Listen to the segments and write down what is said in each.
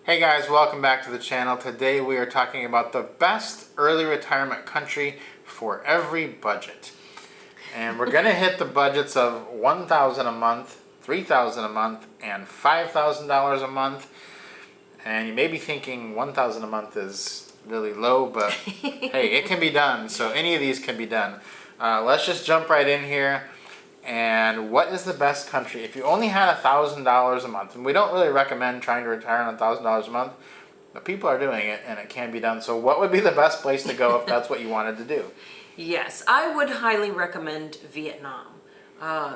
Hey guys, welcome back to the channel. Today we are talking about the best early retirement country for every budget. And we're gonna hit the budgets of $1,000 a month, $3,000 a month, and $5,000 a month. And you may be thinking $1,000 a month is really low, but hey, it can be done. So any of these can be done. Let's just jump right in here. And what is the best country? If you only had $1,000 a month, and we don't really recommend trying to retire on $1,000 a month, but people are doing it and it can be done. So what would be the best place to go if that's what you wanted to do? Yes, I would highly recommend Vietnam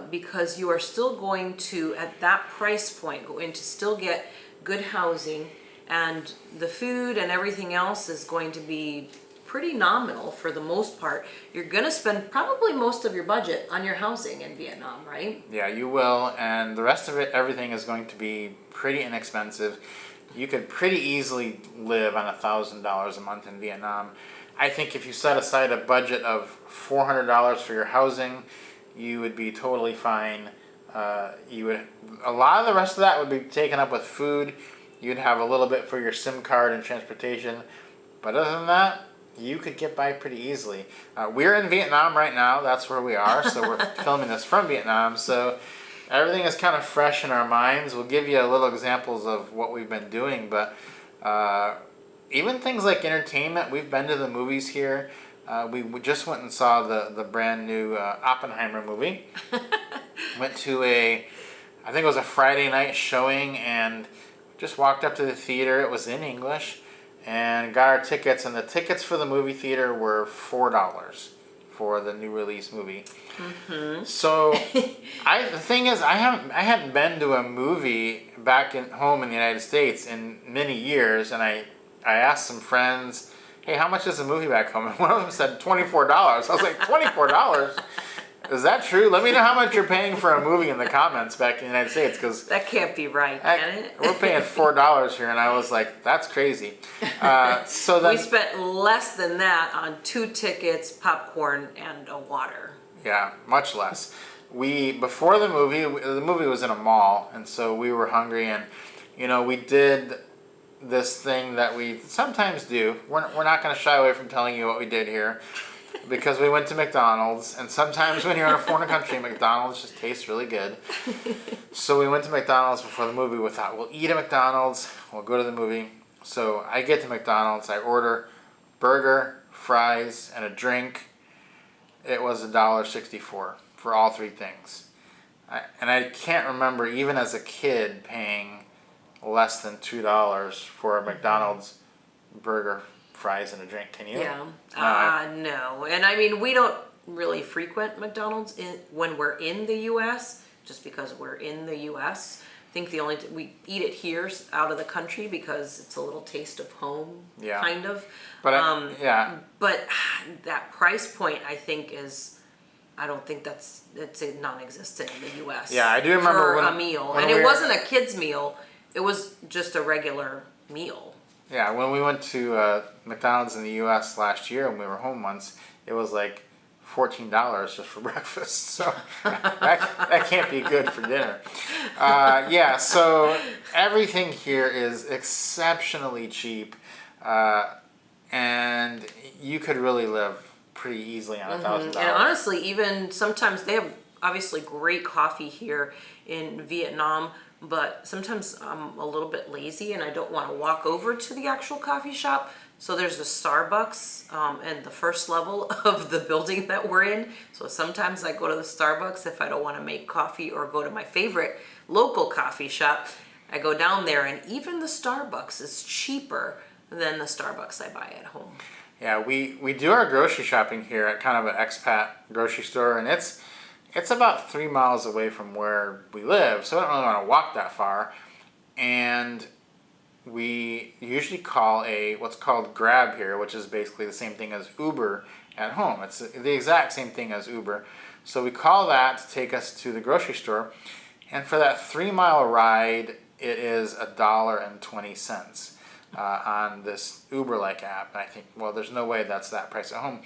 because you are still going to, at that price point, going to still get good housing, and the food and everything else is going to be pretty nominal for the most part. You're going to spend probably most of your budget on your housing in Vietnam, right? Yeah, you will, and the rest of it, everything is going to be pretty inexpensive. You could pretty easily live on $1,000 a month in Vietnam. I think if you set aside a budget of $400 for your housing, you would be totally fine. A lot of the rest of that would be taken up with food. You'd have a little bit for your SIM card and transportation, but other than that, you could get by pretty easily. We're in Vietnam right now. That's where we are. So we're filming this from Vietnam. So everything is kind of fresh in our minds. We'll give you a little examples of what we've been doing. But even things like entertainment, we've been to the movies here. We just went and saw the brand new Oppenheimer movie. Went to I think it was a Friday night showing, and just walked up to the theater. It was in English. And got our tickets, and the tickets for the movie theater were $4 for the new release movie. Mm-hmm. So, the thing is, I hadn't been to a movie back home in the United States in many years, and I asked some friends, "Hey, how much is the movie back home?" And one of them said $24. I was like, $24? Is that true? Let me know how much you're paying for a movie in the comments back in the United States, because that can't be right, can it? We're paying $4 here, and I was like, that's crazy. So then we spent less than that on 2 tickets, popcorn, and a water. Yeah, much less. Before the movie was in a mall, and so we were hungry, and we did this thing that we sometimes do. We're not going to shy away from telling you what we did here. Because we went to McDonald's, and sometimes when you're in a foreign country, McDonald's just tastes really good. So we went to McDonald's before the movie. We thought, we'll eat at McDonald's, we'll go to the movie. So I get to McDonald's, I order burger, fries, and a drink. It was $1.64 for all 3 things. And I can't remember, even as a kid, paying less than $2 for a McDonald's burger, fries, and a drink. Can you? Yeah. No. And I mean, we don't really frequent McDonald's when we're in the U.S. just because we're in the U.S. I think we eat it here out of the country because it's a little taste of home, kind of. But But that price point, I think, I don't think it's non-existent in the U.S. Yeah, I do remember for a meal, and it wasn't a kid's meal. It was just a regular meal. Yeah, when we went to McDonald's in the U.S. last year, when we were home once, it was like $14 just for breakfast. So that can't be good for dinner. So everything here is exceptionally cheap, and you could really live pretty easily on $1,000. And honestly, even sometimes they have obviously great coffee here in Vietnam. But sometimes I'm a little bit lazy and I don't want to walk over to the actual coffee shop. So there's a Starbucks in the first level of the building that we're in. So sometimes I go to the Starbucks if I don't want to make coffee or go to my favorite local coffee shop. I go down there, and even the Starbucks is cheaper than the Starbucks I buy at home. Yeah, we do our grocery shopping here at kind of an expat grocery store, and it's about 3 miles away from where we live, so I don't really want to walk that far. And we usually call what's called Grab here, which is basically the same thing as Uber at home. It's the exact same thing as Uber. So we call that to take us to the grocery store. And for that 3-mile ride, it is $1.20 on this Uber-like app. And I think, well, there's no way that's that price at home.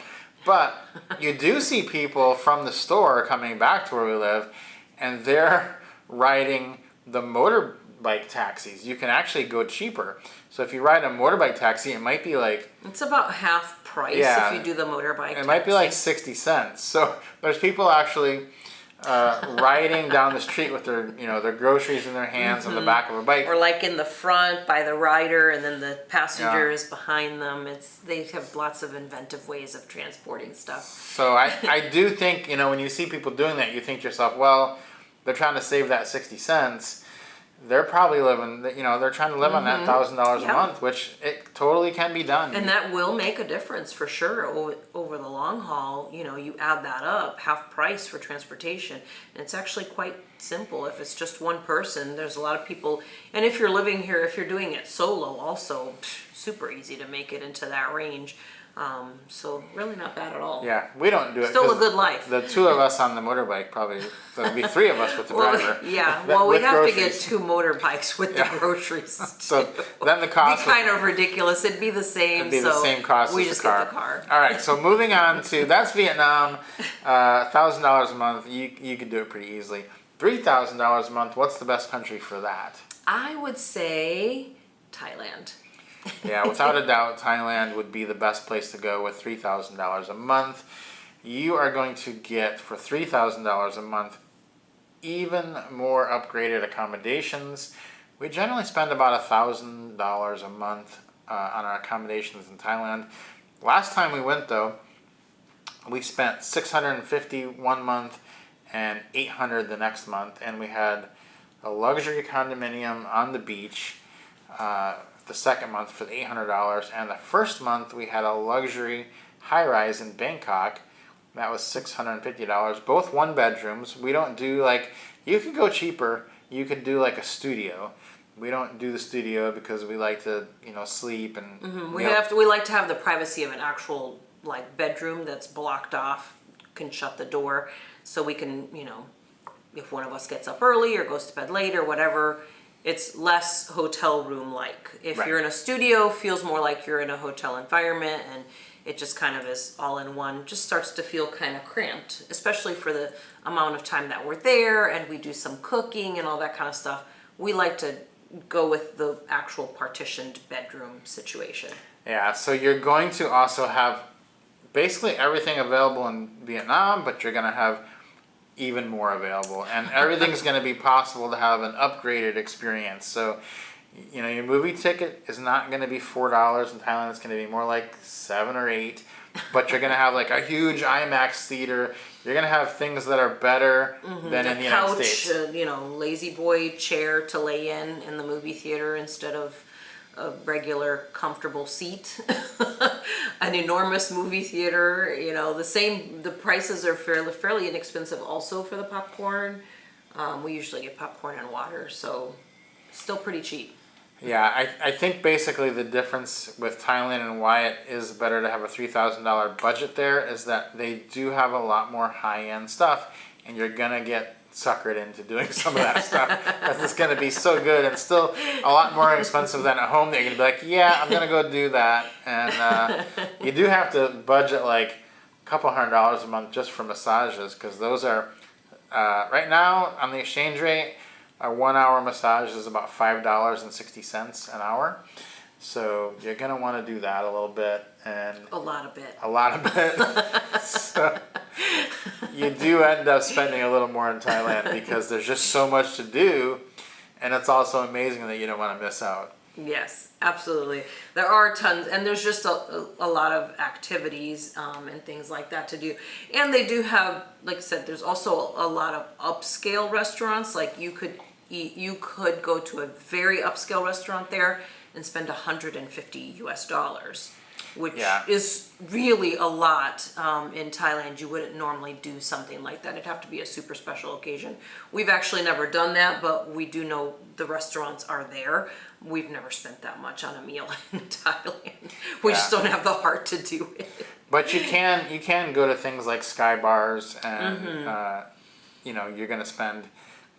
But you do see people from the store coming back to where we live, and they're riding the motor motorbike taxis. You can actually go cheaper. So if you ride a motorbike taxi, it might be like, It's about half price Yeah. if you do the motorbike. it might be like taxi. 60 cents. So there's people actually riding down the street with their, their groceries in their hands on the back of a bike. Or like in the front by the rider, and then the passenger Yeah. is behind them. They have lots of inventive ways of transporting stuff. So I do think, when you see people doing that, you think to yourself, well, they're trying to save that 60 cents. They're probably living, they're trying to live on that $1,000 Yep. a month, which it totally can be done. And that will make a difference for sure over the long haul. You add that up, half price for transportation, and it's actually quite simple. If it's just one person, there's a lot of people, and if you're living here, if you're doing it solo, also super easy to make it into that range. So really not bad at all. Yeah, we don't do it. Still a 'cause good life. The two of us on the motorbike, probably, there'd be three of us with the driver. Yeah, With well, we'd have to get groceries. 2 motorbikes with the groceries. So then the It'd cost be kind of ridiculous. It'd be the same. would be the so same cost we as just the car. get the car. All right, so moving on to, that's Vietnam, $1,000 a month, you could do it pretty easily. $3,000 a month, what's the best country for that? I would say Thailand. Yeah, without a doubt, Thailand would be the best place to go with $3,000 a month. You are going to get, for $3,000 a month, even more upgraded accommodations. We generally spend about $1,000 a month on our accommodations in Thailand. Last time we went, though, we spent $650 one month and $800 the next month, and we had a luxury condominium on the beach. The second month for the $800, and the first month we had a luxury high-rise in Bangkok. That was $650, both 1 bedrooms. We don't do you could go cheaper. You could do like a studio. We don't do the studio because we like to, sleep and. We like to have the privacy of an actual bedroom that's blocked off. Can shut the door so we can, if one of us gets up early or goes to bed late or whatever. It's less hotel room like. If Right. you're in a studio, feels more like you're in a hotel environment, and it just kind of is all in one. Just starts to feel kind of cramped, especially for the amount of time that we're there and we do some cooking and all that kind of stuff. We like to go with the actual partitioned bedroom situation. Yeah, so you're going to also have basically everything available in Vietnam, but you're going to have even more available, and everything's going to be possible to have an upgraded experience. So, your movie ticket is not going to be $4 in Thailand. It's going to be more like 7 or 8, but you're going to have a huge IMAX theater. You're going to have things that are better than in the United States. Lazy boy chair to lay in the movie theater instead of a regular comfortable seat. An enormous movie theater, the prices are fairly inexpensive also for the popcorn. We usually get popcorn and water, so still pretty cheap. Yeah, I think basically the difference with Thailand and why it is better to have a $3,000 budget there is that they do have a lot more high-end stuff, and you're going to get suckered into doing some of that stuff because it's going to be so good and still a lot more expensive than at home that you're going to be like, yeah, I'm going to go do that. And you do have to budget a couple $100 a month just for massages, because those are, right now on the exchange rate, a 1-hour massage is about $5.60 an hour. So you're going to want to do that a little bit. And A lot of it. a lot of it. So you do end up spending a little more in Thailand because there's just so much to do, and it's also amazing that you don't want to miss out. Yes, absolutely. There are tons, and there's just a lot of activities and things like that to do. And they do have, like I said, there's also a lot of upscale restaurants. Like you could go to a very upscale restaurant there and spend $150, which Yeah. is really a lot. In Thailand, you wouldn't normally do something like that. It'd have to be a super special occasion. We've actually never done that, but we do know the restaurants are there. We've never spent that much on a meal in Thailand. We just don't have the heart to do it. But you can go to things like Sky Bars, and you're going to spend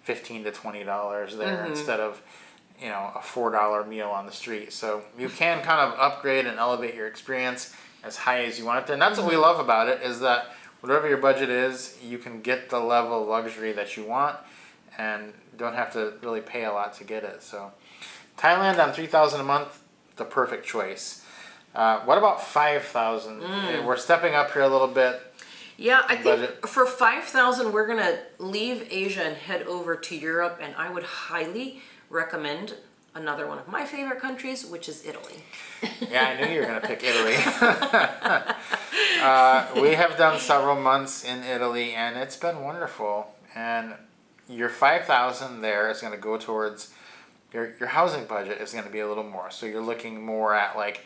$15 to $20 there instead of a $4 meal on the street. So you can kind of upgrade and elevate your experience as high as you want it to. And that's what we love about it, is that whatever your budget is, you can get the level of luxury that you want. and don't have to really pay a lot to get it. So Thailand on $3,000 a month, the perfect choice. What about 5,000? We're stepping up here a little bit. Yeah, I think Budget. for 5,000, we're gonna leave Asia and head over to Europe, and I would highly recommend another one of my favorite countries, which is Italy. Yeah, I knew you were going to pick Italy. We have done several months in Italy, and it's been wonderful. And your 5,000 there is going to go towards your housing budget is going to be a little more. So you're looking more at like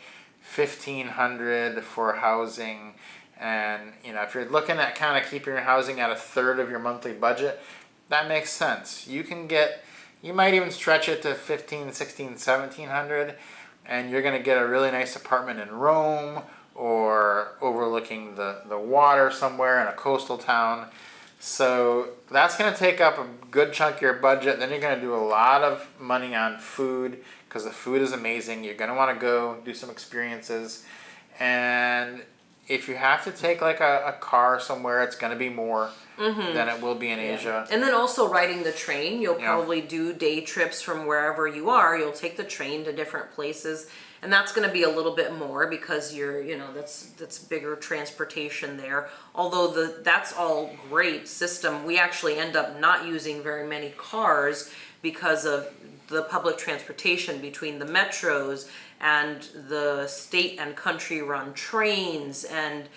1,500 for housing. And if you're looking at kind of keeping your housing at a third of your monthly budget, that makes sense. You might even stretch it to 15, 16, 1,700, and you're going to get a really nice apartment in Rome or overlooking the water somewhere in a coastal town. So that's going to take up a good chunk of your budget. Then you're going to do a lot of money on food because the food is amazing. You're going to want to go do some experiences. And if you have to take like a car somewhere, it's going to be more than it will be in Asia. And then also riding the train, you'll probably do day trips from wherever you are. You'll take the train to different places, and that's going to be a little bit more because that's bigger transportation there. Although that's all great system, we actually end up not using very many cars because of the public transportation between the metros and the state and country run trains, and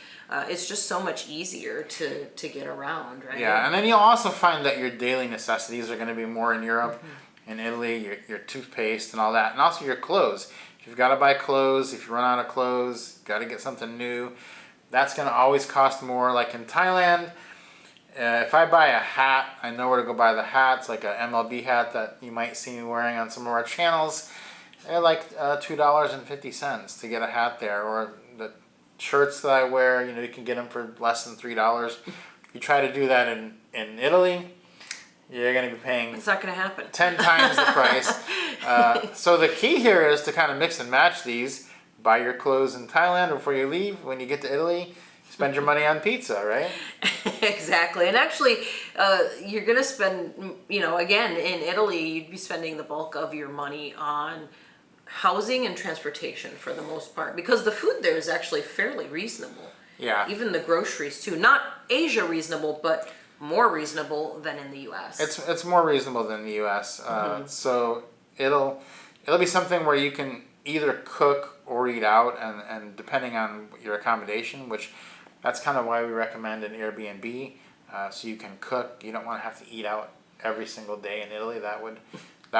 it's just so much easier to get around, right? Yeah, and then you'll also find that your daily necessities are going to be more in Europe, in Italy, your toothpaste and all that, and also your clothes. If you've got to buy clothes, if you run out of clothes, got to get something new, that's going to always cost more. Like in Thailand, if I buy a hat, I know where to go buy the hats, like a MLB hat that you might see me wearing on some of our channels. They're like $2.50 to get a hat there, or the shirts that I wear, you can get them for less than $3. You try to do that in Italy, you're going to be paying It's not going to happen. 10 times the price. So the key here is to kind of mix and match these. Buy your clothes in Thailand before you leave. When you get to Italy, spend your money on pizza, right? Exactly. And actually, you're going to spend, again, in Italy, you'd be spending the bulk of your money on housing and transportation for the most part, because the food there is actually fairly reasonable. Yeah. Even the groceries too. Not Asia reasonable, but more reasonable than in the U.S. It's more reasonable than the U.S. So it'll be something where you can either cook or eat out, and depending on your accommodation, which that's kind of why we recommend an Airbnb, so you can cook. You don't want to have to eat out every single day in Italy. That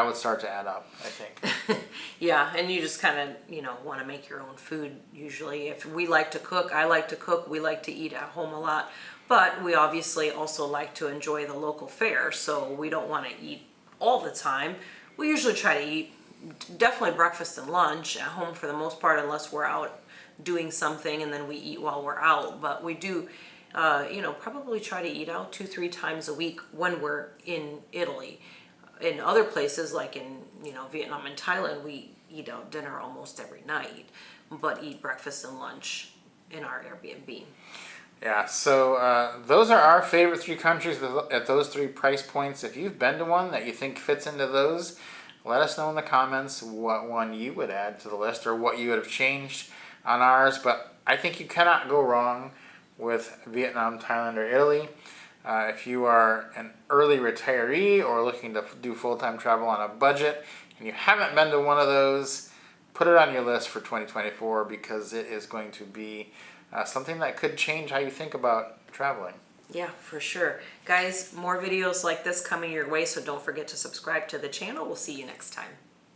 would start to add up, I think. Yeah, and you just kind of, want to make your own food usually. If we like to cook, I like to cook, we like to eat at home a lot. But we obviously also like to enjoy the local fare, so we don't want to eat all the time. We usually try to eat definitely breakfast and lunch at home for the most part, unless we're out doing something and then we eat while we're out. But we do, probably try to eat out 2-3 times a week when we're in Italy. In other places like in Vietnam and Thailand, we eat out dinner almost every night, but eat breakfast and lunch in our Airbnb. Yeah, so those are our favorite 3 countries at those 3 price points. If you've been to one that you think fits into those, let us know in the comments what one you would add to the list or what you would have changed on ours. But I think you cannot go wrong with Vietnam, Thailand, or Italy. If you are an early retiree or looking to do full-time travel on a budget and you haven't been to one of those, put it on your list for 2024 because it is going to be something that could change how you think about traveling. Yeah, for sure. Guys, more videos like this coming your way, so don't forget to subscribe to the channel. We'll see you next time.